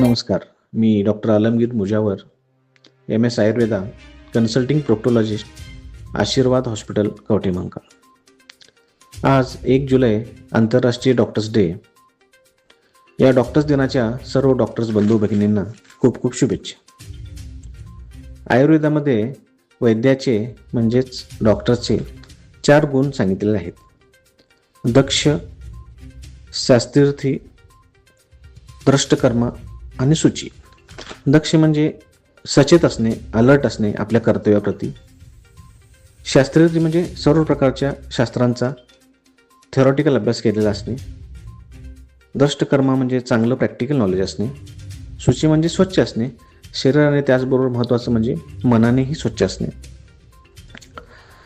नमस्कार. मी doctor Alamgir Mujawar, MS Ayurveda, consulting proctologist, Ashirwad hospital Kavathemahankal. आज 1 जुलै आंतरराष्ट्रीय डॉक्टर्स डे. या डॉक्टर्स दिनाच्या सर्व डॉक्टर्स बंधू भगिनींना खूप खूप शुभेच्छा. आयुर्वेदामध्ये वैद्याचे म्हणजेच डॉक्टरचे 4 गुण सांगितलेले आहेत: दक्ष, शास्त्रीर्थी, द्रष्टकर्मा आणि सूची. दक्ष म्हणजे सचेत असणे, अलर्ट असणे आपल्या कर्तव्याप्रती. शास्त्रीर्थी म्हणजे सर्व प्रकारच्या शास्त्रांचा थेरॉटिकल अभ्यास केलेला असणे. द्रष्टकर्मा म्हणजे चांगलं प्रॅक्टिकल नॉलेज असणे. सूची म्हणजे स्वच्छ असणे शरीराने, त्याचबरोबर महत्त्वाचं म्हणजे मनानेही स्वच्छ असणे.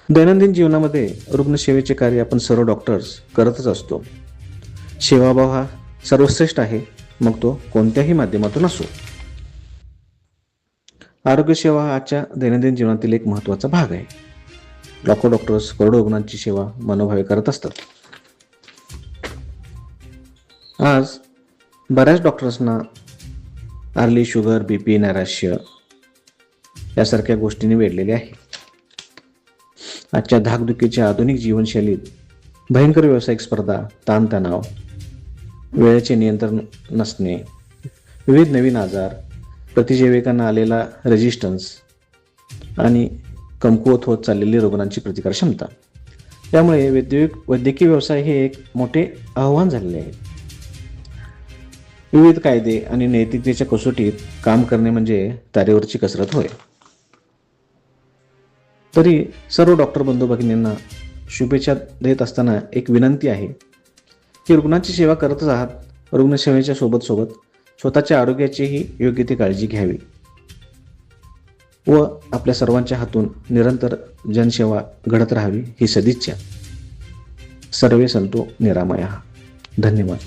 दैनंदिन जीवनामध्ये रुग्णसेवेचे कार्य आपण सर्व डॉक्टर्स करतच असतो. सेवाभाव हा सर्वश्रेष्ठ आहे, मग तो कोणत्याही माध्यमातून असो. आरोग्यसेवा हा आजच्या दैनंदिन जीवनातील एक महत्त्वाचा भाग आहे. लाखो डॉक्टर्स करोडो रुग्णांची सेवा मनोभावे करत असतात. आज बऱ्याच डॉक्टर्सना अर्ली शुगर, BP, नैराश्य यासारख्या गोष्टींनी वेढलेले आहे. आजच्या धाकधुकीच्या आधुनिक जीवनशैलीत भयंकर व्यावसायिक स्पर्धा, ताणतणाव, वेळेचे नियंत्रण नसणे, विविध नवीन आजार, प्रतिजैविकांना आलेला रेजिस्टन्स आणि कमकुवत होत चाललेली रुग्णांची प्रतिकार क्षमता, त्यामुळे वैद्यकीय व्यवसाय हे एक मोठे आव्हान झालेले आहे. विविध कायदे आणि नैतिकतेच्या कसोटीत काम करणे म्हणजे तारेवरची कसरत होय. तरी सर्व डॉक्टर बंधू भगिनींना शुभेच्छा देत असताना एक विनंती आहे की रुग्णांची सेवा करतच आहात, रुग्णसेवेच्या सोबत स्वतःच्या आरोग्याचीही योग्य ती काळजी घ्यावी व आपल्या सर्वांच्या हातून निरंतर जनसेवा घडत राहावी ही सदिच्छा. सर्वे संतो निरामया. धन्यवाद.